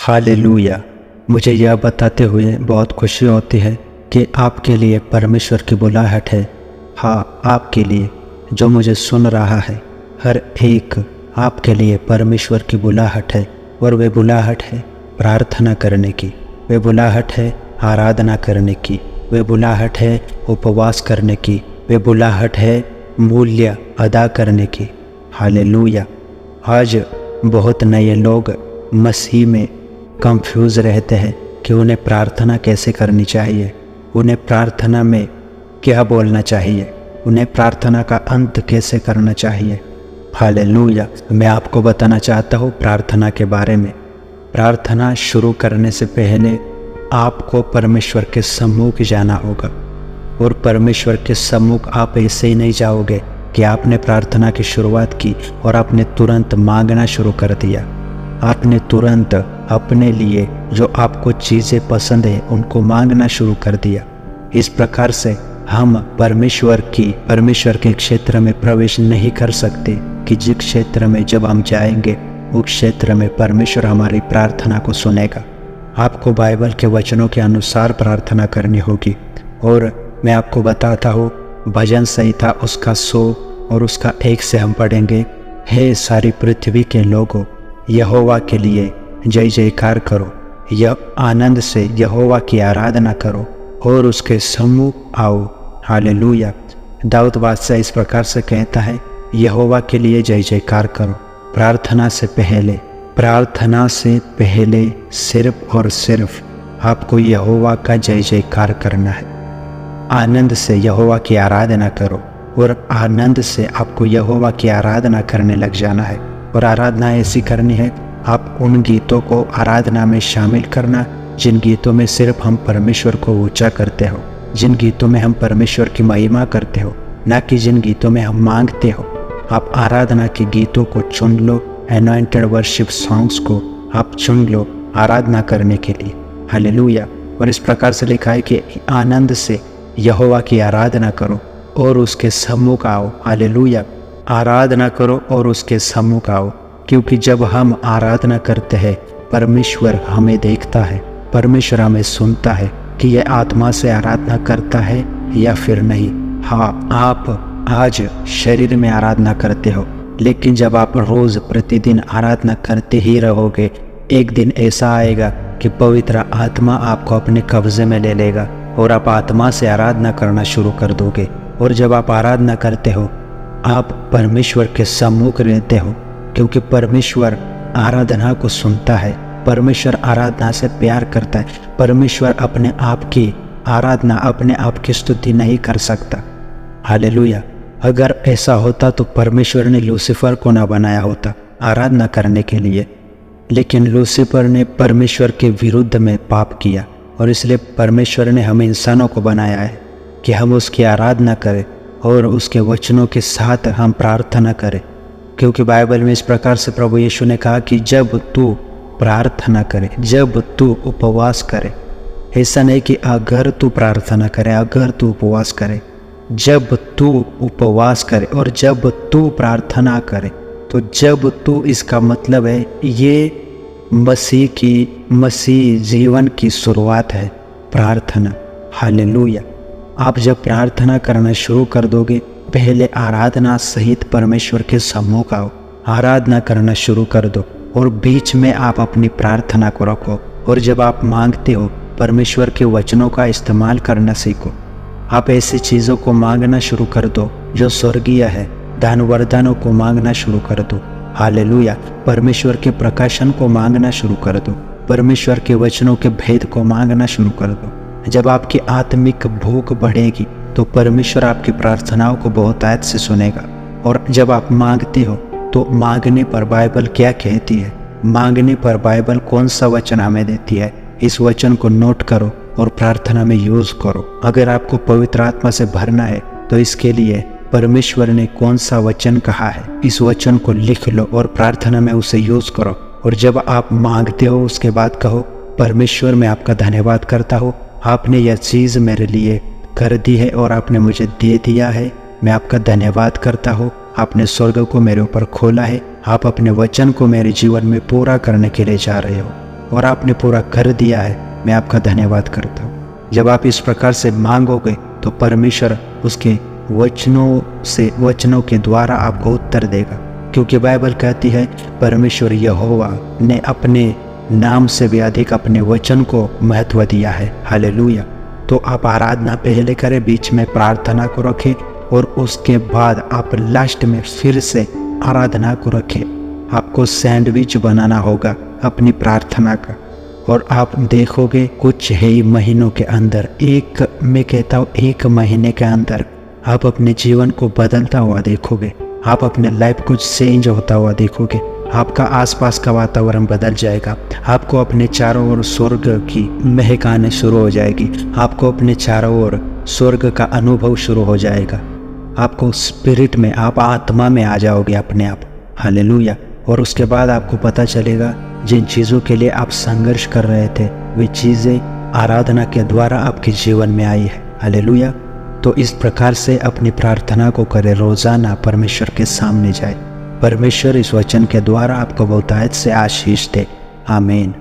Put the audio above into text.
Hallelujah. मुझे यह बताते हुए बहुत खुशी होती है कि आपके लिए परमेश्वर की बुलाहट है। हाँ, आपके लिए जो मुझे सुन रहा है, हर एक आपके लिए परमेश्वर की बुलाहट है। और वे बुलाहट है प्रार्थना करने की, वे बुलाहट है आराधना करने की, वे बुलाहट है उपवास करने की, वे बुलाहट है मूल्य अदा करने की। हालेलुया। आज बहुत नए लोग मसीह में कंफ्यूज रहते हैं कि उन्हें प्रार्थना कैसे करनी चाहिए, उन्हें प्रार्थना में क्या बोलना चाहिए, उन्हें प्रार्थना का अंत कैसे करना चाहिए। हालेलुया। मैं आपको बताना चाहता हूँ प्रार्थना के बारे में। प्रार्थना शुरू करने से पहले आपको परमेश्वर के सम्मुख जाना होगा। और परमेश्वर के सम्मुख आप ऐसे ही नहीं जाओगे कि आपने प्रार्थना की शुरुआत की और आपने तुरंत मांगना शुरू कर दिया। आपने तुरंत अपने लिए जो आपको चीज़ें पसंद है उनको मांगना शुरू कर दिया। इस प्रकार से हम परमेश्वर के क्षेत्र में प्रवेश नहीं कर सकते कि जिस क्षेत्र में जब हम जाएंगे उस क्षेत्र में परमेश्वर हमारी प्रार्थना को सुनेगा। आपको बाइबल के वचनों के अनुसार प्रार्थना करनी होगी। और मैं आपको बताता हूँ भजन संहिता उसका 100 और उसका 1 से हम पढ़ेंगे। हे सारी पृथ्वी के लोगों, यहोवा के लिए जय जयकार करो, यह आनंद से यहोवा की आराधना करो और उसके सम्मुख आओ। हालेलुया। दाऊद बादशाह इस प्रकार से कहता है, यहोवा के लिए जय जयकार करो। प्रार्थना से पहले सिर्फ और सिर्फ आपको यहोवा का जय जयकार करना है। आनंद से यहोवा की आराधना करो और आनंद से आपको यहोवा की आराधना करने लग जाना है। और आराधना ऐसी करनी है, आप उन गीतों को आराधना में शामिल करना जिन गीतों में सिर्फ हम परमेश्वर को ऊंचा करते हो, जिन गीतों में हम परमेश्वर की महिमा करते हो, ना कि जिन गीतों में हम मांगते हो। आप आराधना के गीतों को चुन लो, एनॉइंटेड वर्शिप सॉन्ग्स को आप चुन लो आराधना करने के लिए। हालेलुया। और इस प्रकार से लिखा है कि आनंद से यहोवा की आराधना करो और उसके सम्मुख आओ। हालेलुया। आराधना करो और उसके सम्मुख आओ, क्योंकि जब हम आराधना करते हैं परमेश्वर हमें देखता है, परमेश्वर हमें सुनता है कि यह आत्मा से आराधना करता है या फिर नहीं। हाँ, आप आज शरीर में आराधना करते हो, लेकिन जब आप रोज प्रतिदिन आराधना करते ही रहोगे, एक दिन ऐसा आएगा कि पवित्र आत्मा आपको अपने कब्जे में ले लेगा और आप आत्मा से आराधना करना शुरू कर दोगे। और जब आप आराधना करते हो आप परमेश्वर के सम्मुख रहते हो, क्योंकि परमेश्वर आराधना को सुनता है, परमेश्वर आराधना से प्यार करता है। परमेश्वर अपने आप की आराधना, अपने आप की स्तुति नहीं कर सकता। हालेलुया। अगर ऐसा होता तो परमेश्वर ने लूसीफर को ना बनाया होता आराधना करने के लिए, लेकिन लूसीफर ने परमेश्वर के विरुद्ध में पाप किया और इसलिए परमेश्वर ने हमें इंसानों को बनाया है कि हम उसकी आराधना करें और उसके वचनों के साथ हम प्रार्थना करें। क्योंकि बाइबल में इस प्रकार से प्रभु यीशु ने कहा कि जब तू प्रार्थना करे, जब तू उपवास करे, ऐसा नहीं कि अगर तू प्रार्थना करे, अगर तू उपवास करे, जब तू उपवास करे और जब तू प्रार्थना करे। तो जब तू, इसका मतलब है ये मसीह जीवन की शुरुआत है प्रार्थना। हालेलुया। आप जब प्रार्थना करना शुरू कर दोगे, पहले आराधना सहित परमेश्वर के सम्मुख आओ, आराधना करना शुरू कर दो और बीच में आप अपनी प्रार्थना को रखो। और जब आप मांगते हो परमेश्वर के वचनों का इस्तेमाल करना सीखो। आप ऐसी चीज़ों को मांगना शुरू कर दो जो स्वर्गीय है, दान वरदानों को मांगना शुरू कर दो। हालेलुया। परमेश्वर के प्रकाशन को मांगना शुरू कर दो, परमेश्वर के वचनों के भेद को मांगना शुरू कर दो। जब आपकी आत्मिक भूख बढ़ेगी तो परमेश्वर आपकी प्रार्थनाओं को बहुतायत से सुनेगा। और जब आप मांगते हो तो मांगने पर बाइबल क्या कहती है, मांगने पर बाइबल कौन सा वचन हमें देती है, इस वचन को नोट करो और प्रार्थना में यूज करो। अगर आपको पवित्र आत्मा से भरना है तो इसके लिए परमेश्वर ने कौन सा वचन कहा है, इस वचन को लिख लो और प्रार्थना में उसे यूज करो। और जब आप मांगते हो उसके बाद कहो, परमेश्वर मैं आपका धन्यवाद करता हूँ, आपने यह चीज़ मेरे लिए कर दी है और आपने मुझे दे दिया है। मैं आपका धन्यवाद करता हूँ, आपने स्वर्ग को मेरे ऊपर खोला है, आप अपने वचन को मेरे जीवन में पूरा करने के लिए जा रहे हो। और आपने पूरा कर दिया है। मैं आपका धन्यवाद करता हूँ। जब आप इस प्रकार से मांगोगे तो परमेश्वर उसके वचनों के द्वारा आपको उत्तर देगा, क्योंकि बाइबल कहती है परमेश्वर यहोवा ने अपने नाम से भी अधिक अपने वचन को महत्व दिया है। हालेलुया। तो आप आराधना पहले करें, बीच में प्रार्थना को रखें और उसके बाद आप लास्ट में फिर से आराधना को रखें। आपको सैंडविच बनाना होगा अपनी प्रार्थना का, और आप देखोगे कुछ ही महीनों के अंदर, मैं कहता हूँ 1 महीने के अंदर आप अपने जीवन को बदलता हुआ देखोगे। आप अपने लाइफ को चेंज होता हुआ देखोगे। आपका आसपास का वातावरण बदल जाएगा। आपको अपने चारों ओर स्वर्ग की महक आने शुरू हो जाएगी। आपको अपने चारों ओर स्वर्ग का अनुभव शुरू हो जाएगा। आपको स्पिरिट में, आप आत्मा में आ जाओगे अपने आप। हालेलुया। और उसके बाद आपको पता चलेगा जिन चीज़ों के लिए आप संघर्ष कर रहे थे वे चीज़ें आराधना के द्वारा आपके जीवन में आई है। हालेलुया। तो इस प्रकार से अपनी प्रार्थना को करें, रोज़ाना परमेश्वर के सामने जाए। परमेश्वर इस वचन के द्वारा आपको बहुतायत से आशीष दे। आमीन।